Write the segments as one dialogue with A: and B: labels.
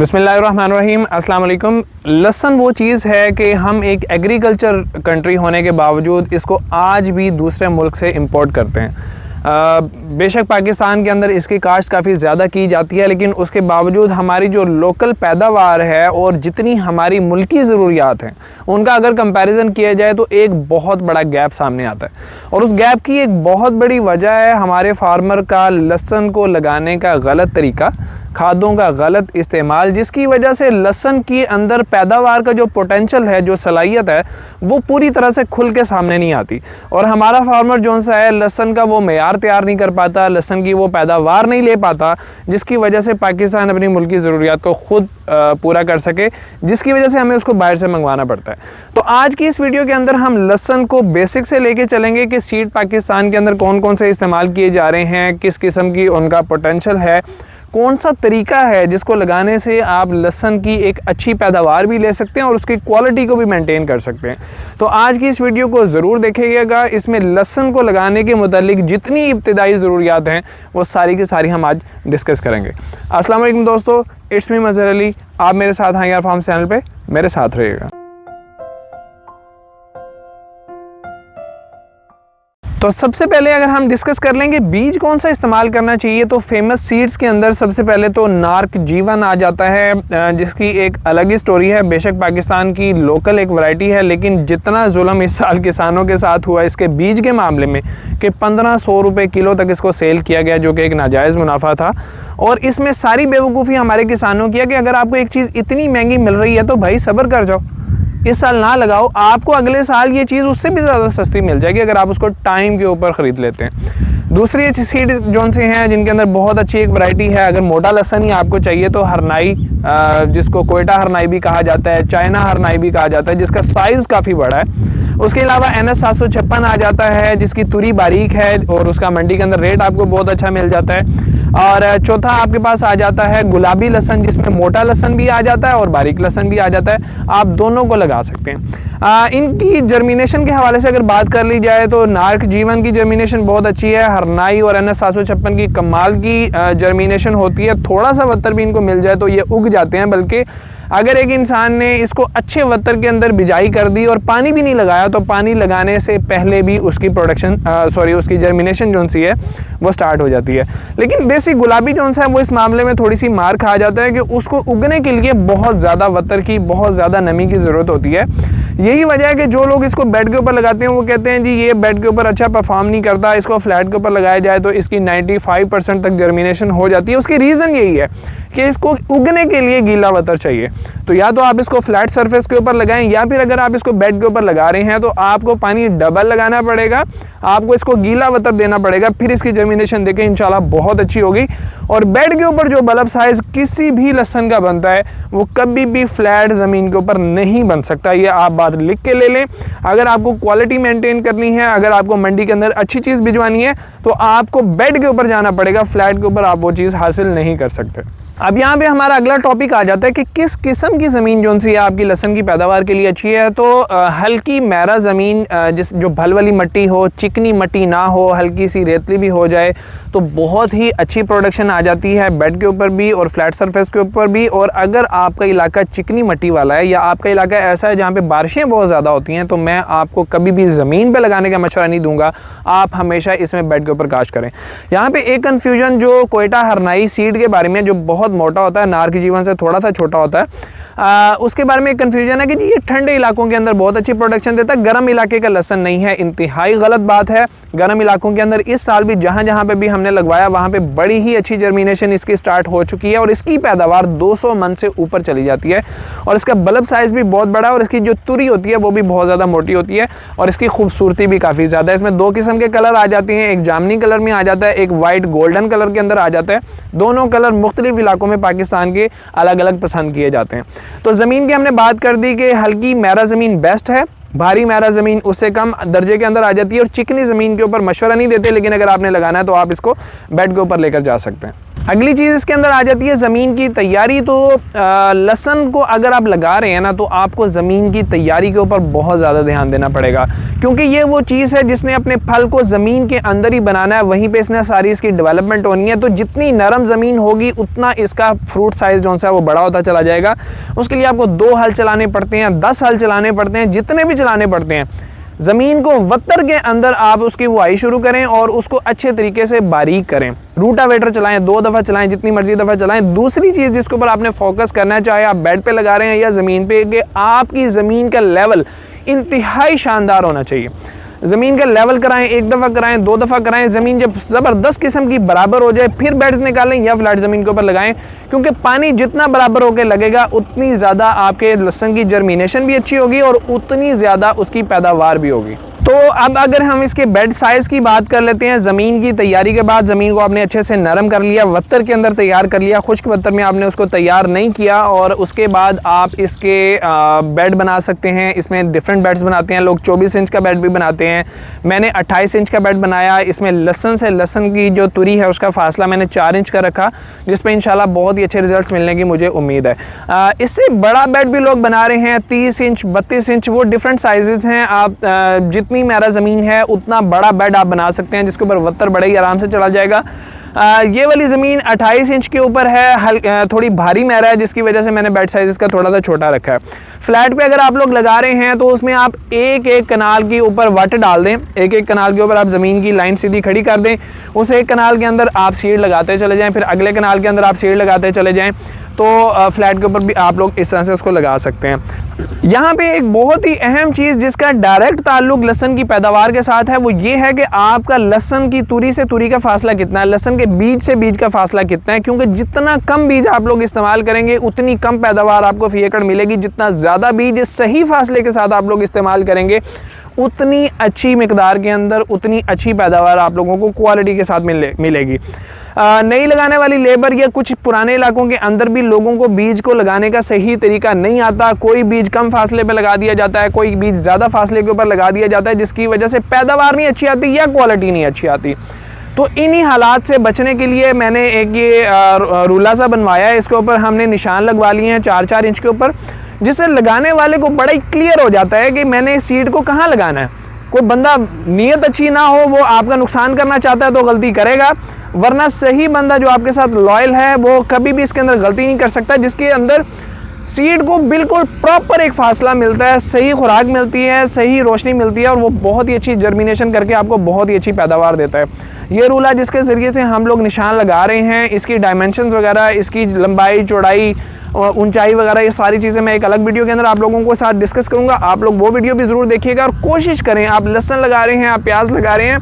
A: बिस्मिल्लाहिर्रहमानिर्रहीम, अस्सलाम वालेकुम। लहसुन वो चीज़ है कि हम एक एग्रीकल्चर कंट्री होने के बावजूद इसको आज भी दूसरे मुल्क से इंपोर्ट करते हैं। बेशक पाकिस्तान के अंदर इसकी काश्त काफ़ी ज़्यादा की जाती है, लेकिन उसके बावजूद हमारी जो लोकल पैदावार है और जितनी हमारी मुल्की ज़रूरियात हैं उनका अगर कंपैरिजन किया जाए तो एक बहुत बड़ा गैप सामने आता है। और उस गैप की एक बहुत बड़ी वजह है हमारे फार्मर का लहसुन को लगाने का गलत तरीका, खादों का गलत इस्तेमाल, जिसकी वजह से लहसुन के अंदर पैदावार का जो पोटेंशल है, जो सलाहियत है, वो पूरी तरह से खुल के सामने नहीं आती। और हमारा फार्मर जो सा है लहसुन का वो मेयार तैयार नहीं कर पाता, लहसुन की वो पैदावार नहीं ले पाता, जिसकी वजह से पाकिस्तान अपनी मुल्की ज़रूरियात को ख़ुद पूरा कर सके, जिसकी वजह से हमें उसको बाहर से मंगवाना पड़ता है। तो आज की इस वीडियो के अंदर हम लहसुन को बेसिक से लेके चलेंगे कि सीड पाकिस्तान के अंदर कौन कौन से इस्तेमाल किए जा रहे हैं, किस किस्म की उनका पोटेंशल है, कौन सा तरीका है जिसको लगाने से आप लहसुन की एक अच्छी पैदावार भी ले सकते हैं और उसकी क्वालिटी को भी मेंटेन कर सकते हैं। तो आज की इस वीडियो को ज़रूर देखिएगा। इसमें लहसुन को लगाने के मुतालिक जितनी इब्तिदाई ज़रूरियात हैं वो सारी की सारी हम आज डिस्कस करेंगे। अस्सलाम वालेकुम दोस्तों, इट्स मी मज़हर अली। आप मेरे साथ हैं यार फार्म चैनल पे, मेरे साथ रहिएगा। तो सबसे पहले अगर हम डिस्कस कर लेंगे बीज कौन सा इस्तेमाल करना चाहिए, तो फेमस सीड्स के अंदर सबसे पहले तो नार्क जीवन आ जाता है, जिसकी एक अलग ही स्टोरी है। बेशक पाकिस्तान की लोकल एक वैरायटी है, लेकिन जितना जुल्म इस साल किसानों के साथ हुआ इसके बीज के मामले में कि 1500 रुपये किलो तक इसको सेल किया गया, जो कि एक नाजायज़ मुनाफा था। और इसमें सारी बेवकूफ़ी हमारे किसानों की है कि अगर आपको एक चीज़ इतनी महंगी मिल रही है तो भाई सब्र कर जाओ, इस साल ना लगाओ, आपको अगले साल ये चीज़ उससे भी ज़्यादा सस्ती मिल जाएगी अगर आप उसको टाइम के ऊपर ख़रीद लेते हैं। दूसरी अच्छी सीड जोन से हैं जिनके अंदर बहुत अच्छी एक वैरायटी है, अगर मोटा लहसुन ही आपको चाहिए तो हरनाई, जिसको कोयटा हरनाई भी कहा जाता है, चाइना हरनाई भी कहा जाता है, जिसका साइज़ काफ़ी बड़ा है। उसके अलावा NS 756 आ जाता है, जिसकी तुरी बारीक है और उसका मंडी के अंदर रेट आपको बहुत अच्छा मिल जाता है। और चौथा आपके पास आ जाता है गुलाबी लहसुन, जिसमें मोटा लहसुन भी आ जाता है और बारीक लहसुन भी आ जाता है। आप दोनों को लगा सकते हैं। इनकी जर्मिनेशन के हवाले से अगर बात कर ली जाए तो नार्क जीवन की जर्मिनेशन बहुत अच्छी है, हरनाई और NS 756 की कमाल की जर्मिनेशन होती है। थोड़ा सा वत्तर भी इनको मिल जाए तो ये उग जाते हैं, बल्कि अगर एक इंसान ने इसको अच्छे वत्तर के अंदर बिजाई कर दी और पानी भी नहीं लगाया तो पानी लगाने से पहले भी उसकी उसकी जर्मिनेशन जो सी है वो स्टार्ट हो जाती है। लेकिन देसी गुलाबी जो सा है वो इस मामले में थोड़ी सी मार खा जाता है कि उसको उगने के लिए बहुत ज़्यादा वत्तर की, बहुत ज़्यादा नमी की ज़रूरत होती है। यही वजह है कि जो लोग इसको बेड के ऊपर लगाते हैं वो कहते हैं जी ये बेड के ऊपर अच्छा परफॉर्म नहीं करता, इसको फ्लैट के ऊपर लगाया जाए तो इसकी 95% तक जर्मिनेशन हो जाती है। उसकी रीज़न यही है कि इसको उगने के लिए गीला वत्तर चाहिए। तो या तो आप इसको फ्लैट सरफेस के ऊपर लगाएं, या फिर अगर आप इसको बेड के ऊपर लगा रहे हैं तो आपको पानी डबल लगाना पड़ेगा, आपको इसको गीला वत्तर देना पड़ेगा, फिर इसकी जर्मिनेशन देखें इंशाल्लाह बहुत अच्छी होगी। और बेड के ऊपर जो बल्ब साइज़ किसी भी लहसुन का बनता है वो कभी भी फ्लैट ज़मीन के ऊपर नहीं बन सकता, ये आप बात लिख के ले लें। अगर आपको क्वालिटी मेंटेन करनी है, अगर आपको मंडी के अंदर अच्छी चीज़ भिजवानी है तो आपको बेड के ऊपर जाना पड़ेगा, फ्लैट के ऊपर आप वो चीज़ हासिल नहीं कर सकते। अब यहाँ पे हमारा अगला टॉपिक आ जाता है कि किस किस्म की ज़मीन जो सी है आपकी लहसुन की पैदावार के लिए अच्छी है। तो हल्की मैरा ज़मीन, जो भल वाली मिट्टी हो, चिकनी मिट्टी ना हो, हल्की सी रेतली भी हो जाए तो बहुत ही अच्छी प्रोडक्शन आ जाती है बेड के ऊपर भी और फ्लैट सरफेस के ऊपर भी। और अगर आपका इलाका चिकनी मिट्टी वाला है या आपका इलाका ऐसा है जहाँ पे बारिशें बहुत ज़्यादा होती हैं तो मैं आपको कभी भी ज़मीन पे लगाने का मशवरा नहीं दूंगा, आप हमेशा इसमें बेड के ऊपर काश्त करें। यहाँ पे एक कन्फ्यूजन जो कोयटा हरनाई सीड के बारे में, जो बहुत मोटा होता है, नार्क जीवन से थोड़ा सा छोटा होता है, उसके बारे में एक कन्फ्यूजन है कि जी ये ठंडे इलाकों के अंदर बहुत अच्छी प्रोडक्शन देता है, गर्म इलाके का लहसुन नहीं है। इंतहाई गलत बात है। गर्म इलाकों के अंदर इस साल भी जहाँ जहाँ पे भी हमने लगवाया वहाँ पे बड़ी ही अच्छी जर्मिनेशन इसकी स्टार्ट हो चुकी है और इसकी पैदावार 200 मन से ऊपर चली जाती है। और इसका बल्ब साइज़ भी बहुत बड़ा है और इसकी जो तुरी होती है वो भी बहुत ज़्यादा मोटी होती है और इसकी खूबसूरती भी काफ़ी ज़्यादा है। इसमें दो किस्म के कलर आ जाते हैं, एक जामनी कलर में आ जाता है, एक वाइट गोल्डन कलर के अंदर आ जाता है। दोनों कलर मुख्तलिफ इलाकों में पाकिस्तान के अलग अलग पसंद किए जाते हैं। तो ज़मीन की हमने बात कर दी कि हल्की मैरा ज़मीन बेस्ट है, भारी मैरा ज़मीन उससे कम दर्जे के अंदर आ जाती है। और चिकनी ज़मीन के ऊपर मशवरा नहीं देते, लेकिन अगर आपने लगाना है तो आप इसको बेड के ऊपर लेकर जा सकते हैं। अगली चीज़ इसके अंदर आ जाती है ज़मीन की तैयारी। तो लहसुन को अगर आप लगा रहे हैं ना, तो आपको ज़मीन की तैयारी के ऊपर बहुत ज़्यादा ध्यान देना पड़ेगा, क्योंकि ये वो चीज़ है जिसने अपने फल को ज़मीन के अंदर ही बनाना है, वहीं पे इसने सारी इसकी डेवलपमेंट होनी है। तो जितनी नरम ज़मीन होगी उतना इसका फ्रूट साइज़ जो है वो बड़ा होता चला जाएगा। उसके लिए आपको 2 हल चलाने पड़ते हैं, 10 हल चलाने पड़ते हैं, जितने भी चलाने पड़ते हैं। ज़मीन को वत्तर के अंदर आप उसकी बुआई शुरू करें और उसको अच्छे तरीके से बारीक करें। रूटावेटर चलाएं, 2 दफ़ा चलाएं, जितनी मर्जी दफ़ा चलाएं। दूसरी चीज़ जिसके ऊपर आपने फोकस करना है, चाहे आप बेड पे लगा रहे हैं या ज़मीन पे, कि आपकी ज़मीन का लेवल इंतहाई शानदार होना चाहिए। ज़मीन का लेवल कराएं, 1 दफ़ा कराएं, 2 दफ़ा कराएं। ज़मीन जब ज़बरदस्त किस्म की बराबर हो जाए फिर बेड्स निकालें या फ्लैट ज़मीन के ऊपर लगाएं, क्योंकि पानी जितना बराबर होकर लगेगा उतनी ज़्यादा आपके लहसुन की जर्मिनेशन भी अच्छी होगी और उतनी ज़्यादा उसकी पैदावार भी होगी। तो अब अगर हम इसके बेड साइज़ की बात कर लेते हैं, ज़मीन की तैयारी के बाद ज़मीन को आपने अच्छे से नरम कर लिया, वत्तर के अंदर तैयार कर लिया, खुश्क वत्तर में आपने उसको तैयार नहीं किया, और उसके बाद आप इसके बेड बना सकते हैं। इसमें डिफरेंट बेड्स बनाते हैं लोग, 24 इंच का बेड भी बनाते हैं। मैंने 28 इंच का बेड बनाया। इसमें लहसुन से लहसुन की जो तुरी है उसका फासला मैंने 4 इंच का रखा, जिस पर इंशाल्लाह बहुत ही अच्छे रिजल्ट्स मिलने की मुझे उम्मीद है। इससे बड़ा बेड भी लोग बना रहे हैं, 30 इंच, 32 इंच, वो डिफरेंट साइजेज़ हैं। आप जितनी मेरा ज़मीन है उतना बड़ा बेड आप बना सकते हैं, जिसके ऊपर वत्तर बड़े ही आराम से चला जाएगा। ये वाली ज़मीन 28 इंच के ऊपर है, थोड़ी भारी मेरा है, जिसकी वजह से मैंने बेड साइज़ इसका थोड़ा सा छोटा रखा है। फ्लैट पे अगर आप लोग लगा रहे हैं तो उसमें आप एक एक कनाल के ऊपर वट डाल दें, एक एक कनाल के ऊपर आप ज़मीन की लाइन सीधी खड़ी कर दें। उस एक कनाल के अंदर आप सीड लगाते चले जाएँ, फिर अगले कनाल के अंदर आप सीड लगाते चले जाएँ। तो फ्लैट के ऊपर भी आप लोग इस तरह से उसको लगा सकते हैं। यहाँ पे एक बहुत ही अहम चीज़ जिसका डायरेक्ट ताल्लुक लहसुन की पैदावार के साथ है, वो ये है कि आपका लहसुन की तुरी से तुरी का फासला कितना है, लहसुन के बीज से बीज का फासला कितना है। क्योंकि जितना कम बीज आप लोग इस्तेमाल करेंगे उतनी कम पैदावार आपको फी एकड़ मिलेगी। जितना ज़्यादा बीज सही फासले के साथ आप लोग इस्तेमाल करेंगे उतनी अच्छी मिकदार के अंदर उतनी अच्छी पैदावार आप लोगों को क्वालिटी के साथ मिलेगी। नई लगाने वाली लेबर या कुछ पुराने इलाकों के अंदर भी लोगों को बीज को लगाने का सही तरीका नहीं आता। कोई बीज कम फासले पे लगा दिया जाता है, कोई बीज ज़्यादा फासले के ऊपर लगा दिया जाता है, जिसकी वजह से पैदावार नहीं अच्छी आती या क्वालिटी नहीं अच्छी आती। तो इन्हीं हालात से बचने के लिए मैंने एक ये रूला सा बनवाया है। इसके ऊपर हमने निशान लगवा लिए हैं 4-4 इंच के ऊपर, जिससे लगाने वाले को बड़ा ही क्लियर हो जाता है कि मैंने सीड को कहाँ लगाना है। कोई बंदा नीयत अच्छी ना हो, वो आपका नुकसान करना चाहता है तो गलती करेगा, वरना सही बंदा जो आपके साथ लॉयल है वो कभी भी इसके अंदर गलती नहीं कर सकता। जिसके अंदर सीड को बिल्कुल प्रॉपर एक फासला मिलता है, सही खुराक मिलती है, सही रोशनी मिलती है, और वो बहुत ही अच्छी जर्मिनेशन करके आपको बहुत ही अच्छी पैदावार देता है। ये रूला जिसके ज़रिए से हम लोग निशान लगा रहे हैं, इसकी डायमेंशंस वगैरह, इसकी लंबाई, चौड़ाई, ऊंचाई वगैरह, ये सारी चीज़ें मैं एक अलग वीडियो के अंदर आप लोगों को साथ डिस्कस करूंगा। आप लोग वो वीडियो भी ज़रूर देखिएगा और कोशिश करें, आप लहसुन लगा रहे हैं, आप प्याज लगा रहे हैं,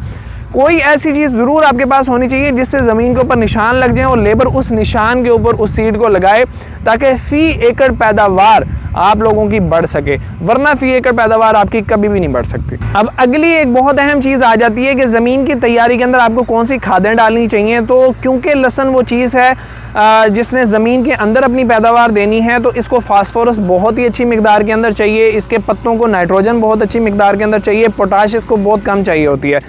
A: कोई ऐसी चीज़ ज़रूर आपके पास होनी चाहिए जिससे ज़मीन के ऊपर निशान लग जाए और लेबर उस निशान के ऊपर उस सीड को लगाए, ताकि फ़ी एकड़ पैदावार आप लोगों की बढ़ सके, वरना फ़ी एकड़ पैदावार आपकी कभी भी नहीं बढ़ सकती। अब अगली एक बहुत अहम चीज़ आ जाती है कि ज़मीन की तैयारी के अंदर आपको कौन सी खादें डालनी चाहिए। तो क्योंकि लहसुन वो चीज़ है जिसने ज़मीन के अंदर अपनी पैदावार देनी है, तो इसको फास्फोरस बहुत ही अच्छी मिकदार के अंदर चाहिए, इसके पत्तों को नाइट्रोजन बहुत अच्छी मिकदार के अंदर चाहिए, पोटाश इसको बहुत कम चाहिए होती है।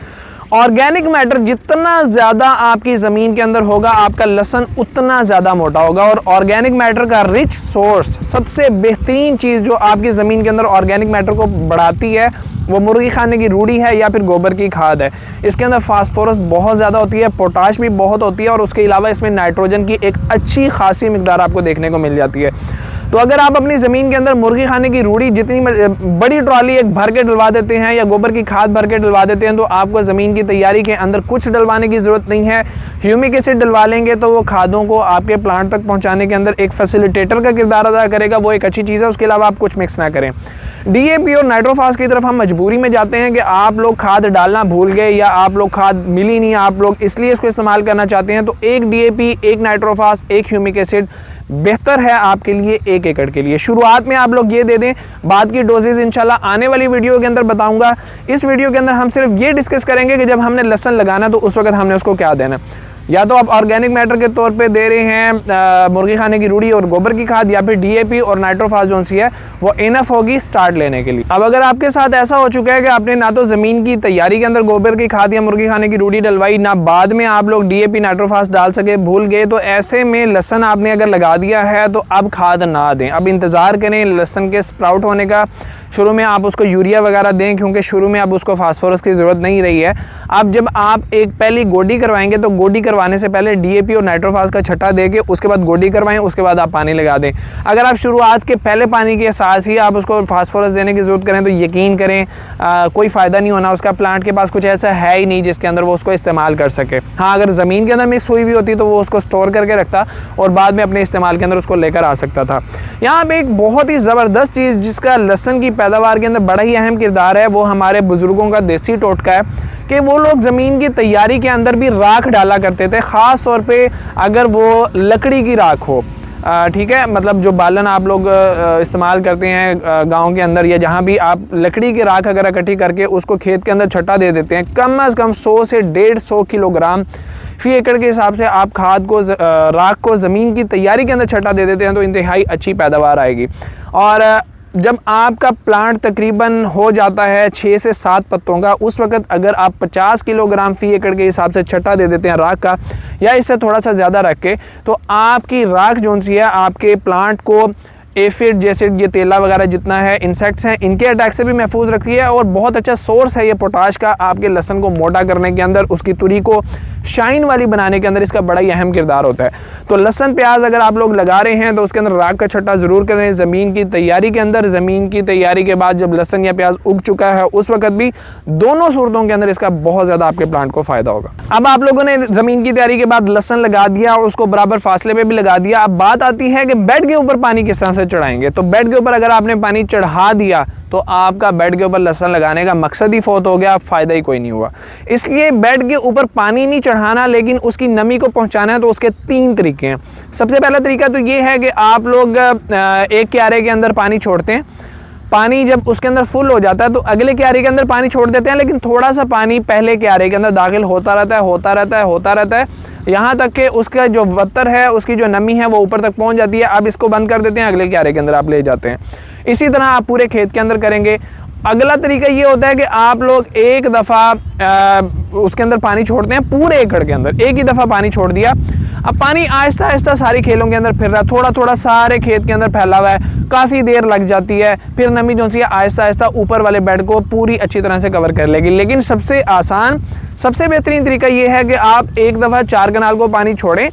A: ऑर्गेनिक मैटर जितना ज़्यादा आपकी ज़मीन के अंदर होगा, आपका लहसुन उतना ज़्यादा मोटा होगा। और ऑर्गेनिक मैटर का रिच सोर्स, सबसे बेहतरीन चीज़ जो आपकी ज़मीन के अंदर ऑर्गेनिक मैटर को बढ़ाती है, वो मुर्गी खाने की रूढ़ी है या फिर गोबर की खाद है। इसके अंदर फास्फोरस बहुत ज़्यादा होती है, पोटाश भी बहुत होती है, और उसके अलावा इसमें नाइट्रोजन की एक अच्छी खासी मिकदार आपको देखने को मिल जाती है। तो अगर आप अपनी ज़मीन के अंदर मुर्गी खाने की रूढ़ी जितनी बड़ी ट्रॉली एक भर के डलवा देते हैं या गोबर की खाद भर के डलवा देते हैं, तो आपको ज़मीन की तैयारी के अंदर कुछ डलवाने की ज़रूरत नहीं है। ह्यूमिक एसिड डलवा लेंगे तो वो खादों को आपके प्लांट तक पहुंचाने के अंदर एक फैसिलिटेटर का किरदार अदा करेगा, वो एक अच्छी चीज़ है। उसके अलावा आप कुछ मिक्स ना करें। DAP और नाइट्रोफास की तरफ हम मजबूरी में जाते हैं कि आप लोग खाद डालना भूल गए या आप लोग खाद मिली नहीं, आप लोग इसलिए इसको इस्तेमाल करना चाहते हैं। तो एक DAP, एक नाइट्रोफास, एक ह्यूमिक एसिड बेहतर है आपके लिए 1 एकड़ के लिए। शुरुआत में आप लोग ये दे दें, बाद की डोजेज इंशाल्लाह आने वाली वीडियो के अंदर बताऊंगा। इस वीडियो के अंदर हम सिर्फ ये डिस्कस करेंगे कि जब हमने लहसुन लगाना तो उस वक्त हमने उसको क्या देना। या तो आप ऑर्गेनिक मैटर के तौर पे दे रहे हैं मुर्गी खाने की रूढ़ी और गोबर की खाद, या फिर डीएपी और नाइट्रोफास जो सी है वो इनफ होगी स्टार्ट लेने के लिए। अब अगर आपके साथ ऐसा हो चुका है कि आपने ना तो ज़मीन की तैयारी के अंदर गोबर की खाद या मुर्गी खाने की रूढ़ी डलवाई, ना बाद में आप लोग डीएपी नाइट्रोफास डाल सके, भूल गए, तो ऐसे में लहसन आपने अगर लगा दिया है तो अब खाद ना दें, अब इंतज़ार करें लहसन के स्प्राउट होने का। शुरू में आप उसको यूरिया वगैरह दें, क्योंकि शुरू में अब उसको फास्फोरस की ज़रूरत नहीं रही है। अब जब आप एक पहली गोडी करवाएंगे तो गोडी करवाने से पहले डीएपी और नाइट्रोफास का छट्टा देके उसके बाद गोडी करवाएं, उसके बाद आप पानी लगा दें। अगर आप शुरुआत के पहले पानी के साथ ही आप उसको फास्फोरस देने की ज़रूरत करें तो यकीन करें कोई फ़ायदा नहीं होना। उसका प्लांट के पास कुछ ऐसा है ही नहीं जिसके अंदर वो उसको इस्तेमाल कर सके। हाँ, अगर ज़मीन के अंदर मिक्स हुई होती तो वो उसको स्टोर करके रखता और बाद में अपने इस्तेमाल के अंदर उसको लेकर आ सकता था। यहाँ पर एक बहुत ही ज़बरदस्त चीज़ जिसका लहसन की पैदावार के अंदर बड़ा ही अहम किरदार है, वो हमारे बुज़ुर्गों का देसी टोटका है कि वो लोग ज़मीन की तैयारी के अंदर भी राख डाला करते थे, ख़ास तौर पे अगर वो लकड़ी की राख हो। ठीक है, मतलब जो बालन आप लोग इस्तेमाल करते हैं गांव के अंदर या जहां भी, आप लकड़ी की राख अगर इकट्ठी करके उसको खेत के अंदर छट्टा दे देते हैं, कम अज़ कम 100 से 150 किलोग्राम फी एकड़ के हिसाब से आप खाद को राख को ज़मीन की तैयारी के अंदर छट्टा दे देते हैं तो इंतहाई अच्छी पैदावार आएगी। और जब आपका प्लांट तकरीबन हो जाता है 6 से 7 पत्तों का, उस वक्त अगर आप 50 किलोग्राम फी एकड़ के हिसाब से छट्टा दे देते हैं राख का, या इससे थोड़ा सा ज़्यादा रख के, तो आपकी राख जो सी है आपके प्लांट को एफिड जैसे ये तेला वगैरह जितना है, इंसेक्ट्स हैं, इनके अटैक से भी महफूज रखती है और बहुत अच्छा सोर्स है ये पोटाश का आपके लहसन को मोटा करने के अंदर, उसकी तुरी को शाइन वाली बनाने के अंदर इसका बड़ा ही अहम किरदार होता है। तो लहसन प्याज अगर आप लोग लगा रहे हैं तो उसके अंदर राख का छट्टा ज़रूर करें ज़मीन की तैयारी के अंदर। ज़मीन की तैयारी के बाद जब लहसन या प्याज उग चुका है उस वक्त भी, दोनों सूरतों के अंदर इसका बहुत ज़्यादा आपके प्लांट को फ़ायदा होगा। अब आप लोगों ने ज़मीन की तैयारी के बाद लहसन लगा दिया और उसको बराबर फासले पर भी लगा दिया। अब बात आती है कि बेड के ऊपर पानी किस तरह से चढ़ाएंगे। तो बेड के ऊपर अगर आपने पानी चढ़ा दिया तो आपका बेड के ऊपर लहसन लगाने का मकसद ही फौत हो गया, फ़ायदा ही कोई नहीं हुआ। इसलिए बेड के ऊपर पानी नहीं चढ़ाना, लेकिन उसकी नमी को पहुंचाना है। तो उसके 3 तरीके हैं। सबसे पहला तरीका तो ये है कि आप लोग एक क्यारे के अंदर पानी छोड़ते हैं, पानी जब उसके अंदर फुल हो जाता है तो अगले क्यारे के अंदर पानी छोड़ देते हैं, लेकिन थोड़ा सा पानी पहले क्यारे के अंदर दाखिल होता रहता है यहाँ तक कि उसका जो वत्तर है, उसकी जो नमी है वो ऊपर तक पहुँच जाती है। अब इसको बंद कर देते हैं, अगले क्यारे के अंदर आप ले जाते हैं। इसी तरह आप पूरे खेत के अंदर करेंगे। अगला तरीका ये होता है कि आप लोग एक दफ़ा उसके अंदर पानी छोड़ते हैं, पूरे एकड़ के अंदर एक ही दफ़ा पानी छोड़ दिया। अब पानी आहिस्ता आहिस्ता सारी खेलों के अंदर फिर रहा है, थोड़ा थोड़ा सारे खेत के अंदर फैला हुआ है, काफ़ी देर लग जाती है, फिर नमी जो सी है आहिस्ता आहिस्ता ऊपर वाले बेड को पूरी अच्छी तरह से कवर कर लेगी। लेकिन सबसे आसान, सबसे बेहतरीन तरीका ये है कि आप एक दफ़ा 4 कनाल को पानी छोड़ें,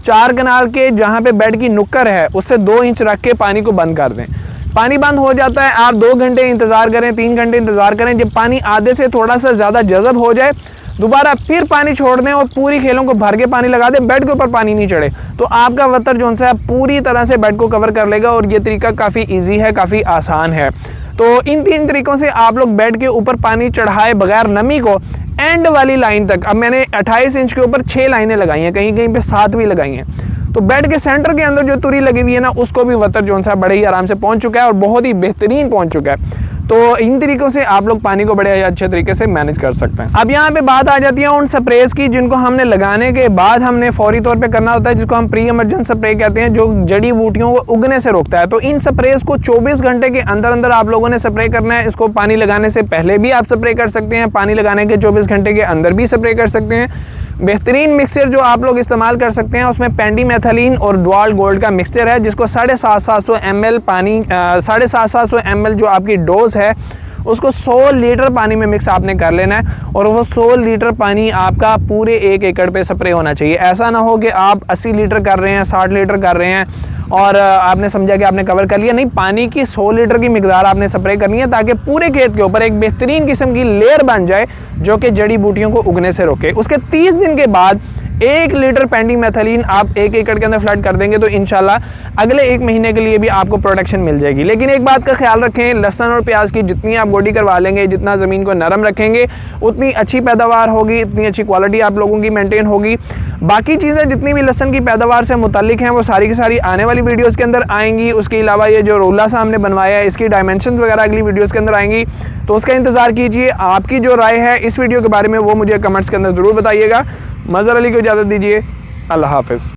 A: 4 कनाल के जहाँ पे बेड की नुक्कर है उससे 2 इंच रख के पानी को बंद कर दें। पानी बंद हो जाता है, आप 2 घंटे इंतज़ार करें, 3 घंटे इंतज़ार करें। जब पानी आधे से थोड़ा सा ज़्यादा जज़ब हो जाए दोबारा फिर पानी छोड़ दें और पूरी खेलों को भर के पानी लगा दें, बेड के ऊपर पानी नहीं चढ़े, तो आपका वत्तर जो सा पूरी तरह से बेड को कवर कर लेगा। और ये तरीका काफ़ी ईजी है, काफ़ी आसान है। तो इन 3 तरीक़ों से आप लोग बेड के ऊपर पानी चढ़ाए बगैर नमी को एंड वाली लाइन तक, अब मैंने 28 इंच के ऊपर 6 लाइनें लगाई हैं, कहीं कहीं पे 7 भी लगाई हैं। तो बेड के सेंटर के अंदर जो तुरी लगी हुई है ना, उसको भी वत्तर जो सा बड़े ही आराम से पहुंच चुका है और बहुत ही बेहतरीन पहुंच चुका है। तो इन तरीक़ों से आप लोग पानी को बड़े अच्छे तरीके से मैनेज कर सकते हैं। अब यहाँ पे बात आ जाती है उन स्प्रेज की जिनको हमने लगाने के बाद हमने फौरी तौर पे करना होता है, जिसको हम प्री इमरजेंस स्प्रे कहते हैं, जो जड़ी बूटियों को उगने से रोकता है। तो इन स्प्रेज को 24 घंटे के अंदर अंदर आप लोगों ने स्प्रे करना है। इसको पानी लगाने से पहले भी आप स्प्रे कर सकते हैं, पानी लगाने के 24 घंटे के अंदर भी स्प्रे कर सकते हैं। बेहतरीन मिक्सचर जो आप लोग इस्तेमाल कर सकते हैं उसमें पेंडीमेथलीन और डुआल गोल्ड का मिक्सचर है, जिसको 750 ml पानी 750 ml जो आपकी डोज है उसको 100 लीटर पानी में मिक्स आपने कर लेना है और वो 100 लीटर पानी आपका पूरे 1 एकड़ पे स्प्रे होना चाहिए। ऐसा ना हो कि आप 80 लीटर कर रहे हैं, 60 लीटर कर रहे हैं और आपने समझा कि आपने कवर कर लिया। नहीं, पानी की 100 लीटर की मिकदार आपने स्प्रे करनी है ताकि पूरे खेत के ऊपर एक बेहतरीन किस्म की लेयर बन जाए जो कि जड़ी बूटियों को उगने से रोके। उसके 30 दिन के बाद 1 लीटर पेंडीमेथलीन आप 1 एकड़ के अंदर फ्लड कर देंगे तो इंशाल्लाह अगले 1 महीने के लिए भी आपको प्रोटेक्शन मिल जाएगी। लेकिन एक बात का ख्याल रखें, लहसुन और प्याज की जितनी आप गोडी करवा लेंगे, जितना ज़मीन को नरम रखेंगे, उतनी अच्छी पैदावार होगी, इतनी अच्छी क्वालिटी आप लोगों की मेंटेन होगी। बाकी चीज़ें जितनी भी लहसन की पैदावार से मुतालिक हैं वो सारी की सारी आने वाली वीडियोज़ के अंदर आएंगी। उसके अलावा ये जो रोला साहब ने बनवाया है इसकी डायमेंशन वगैरह अगली वीडियोज़ के अंदर आएंगी, तो उसका इंतज़ार कीजिए। आपकी जो राय है इस वीडियो के बारे में वो मुझे कमेंट्स के अंदर ज़रूर बताइएगा। मज़हर अली को इजाज़त दीजिए, अल्लाह हाफ़िज़।